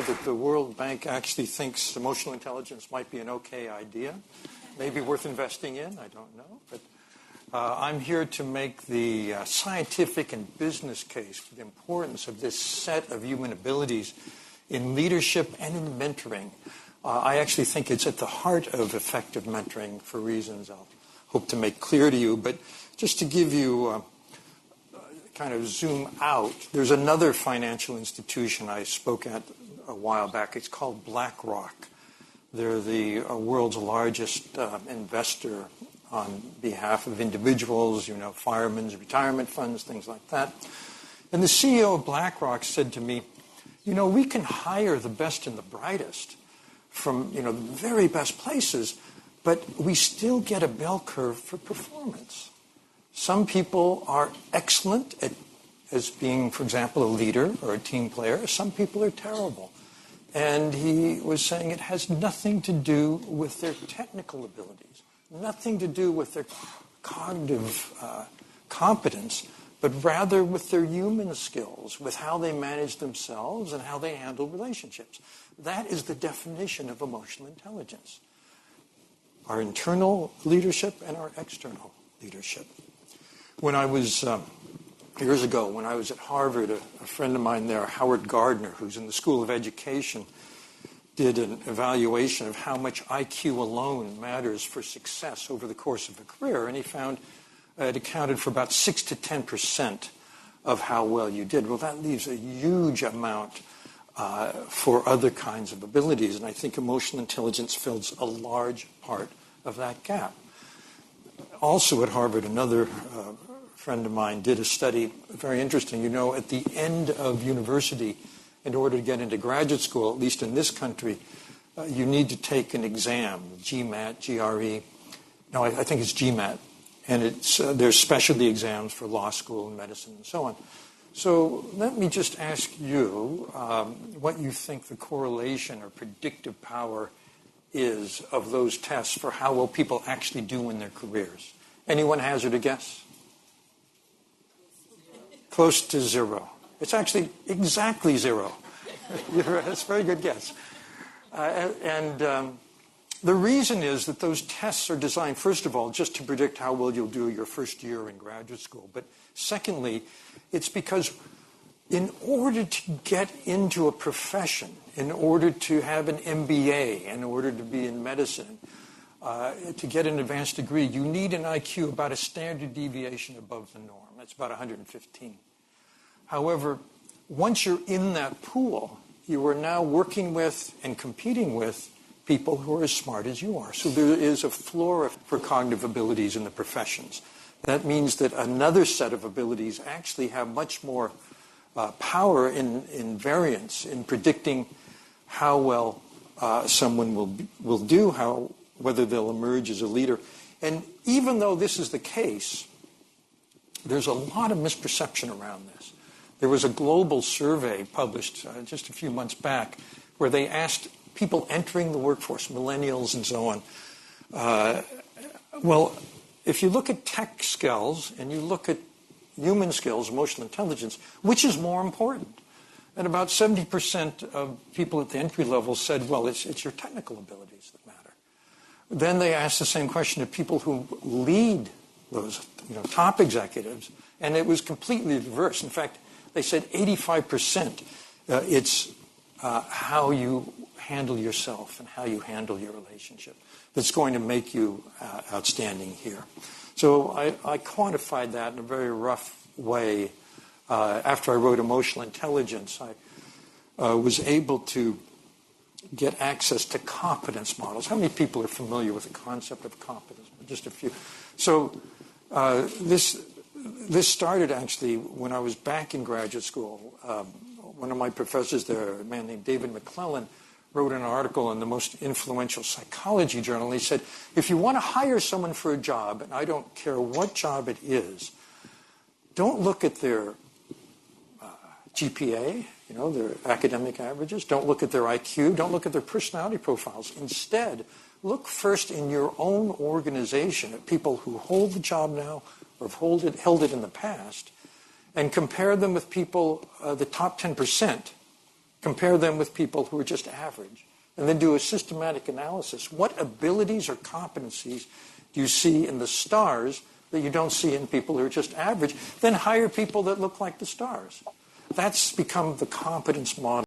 that the World Bank actually thinks emotional intelligence might be an okay idea, maybe worth investing in, I don't know. But I'm here to make the scientific and business case for the importance of this set of human abilities in leadership and in mentoring. I actually think it's at the heart of effective mentoring for reasons I'll hope to make clear to you. But just to give you kind of zoom out, there's another financial institution I spoke at a while back. It's called BlackRock. They're the world's largest investor on behalf of individuals, firemen's retirement funds, things like that. And the CEO of BlackRock said to me, we can hire the best and the brightest from, the very best places, but we still get a bell curve for performance. Some people are excellent as being, for example, a leader or a team player. Some people are terrible. And he was saying it has nothing to do with their technical abilities, nothing to do with their cognitive competence, but rather with their human skills, with how they manage themselves and how they handle relationships. That is the definition of emotional intelligence. Our internal leadership and our external leadership. When I was, years ago, when I was at Harvard, a friend of mine there, Howard Gardner, who's in the School of Education, did an evaluation of how much IQ alone matters for success over the course of a career, and he found it accounted for about 6 to 10% of how well you did. Well, that leaves a huge amount for other kinds of abilities, and I think emotional intelligence fills a large part of that gap. Also at Harvard, another friend of mine did a study, very interesting. At the end of university, in order to get into graduate school, at least in this country, you need to take an exam, GMAT, GRE. No, I think it's GMAT. And there's specialty exams for law school and medicine and so on. So let me just ask you what you think the correlation or predictive power is of those tests for how well people actually do in their careers. Anyone hazard a guess? Close to zero. It's actually exactly zero. That's a very good guess. The reason is that those tests are designed, first of all, just to predict how well you'll do your first year in graduate school. But secondly, it's because in order to get into a profession, in order to have an MBA, in order to be in medicine, to get an advanced degree, you need an IQ about a standard deviation above the norm. That's about 115. However, once you're in that pool, you are now working with and competing with people who are as smart as you are. So there is a floor for cognitive abilities in the professions. That means that another set of abilities actually have much more power in variance, in predicting how well someone will do, whether they'll emerge as a leader. And even though this is the case, there's a lot of misperception around this. There was a global survey published just a few months back where they asked people entering the workforce, millennials and so on, well, if you look at tech skills and you look at human skills, emotional intelligence, which is more important? And about 70% of people at the entry level said, well, it's your technical abilities that matter. Then they asked the same question to people who lead those top executives, and it was completely reversed. In fact, they said 85% it's how you handle yourself and how you handle your relationship that's going to make you outstanding here. So I quantified that in a very rough way. After I wrote Emotional Intelligence, I was able to get access to competence models. How many people are familiar with the concept of competence? Just a few. So this started actually when I was back in graduate school. One of my professors there, a man named David McClellan, wrote an article in the most influential psychology journal. He said, if you want to hire someone for a job, and I don't care what job it is, don't look at their GPA, their academic averages. Don't look at their IQ. Don't look at their personality profiles. Instead, look first in your own organization at people who hold the job now or have held it in the past, and compare them with people, the top 10%, compare them with people who are just average, and then do a systematic analysis. What abilities or competencies do you see in the stars that you don't see in people who are just average? Then hire people that look like the stars. That's become the competence model.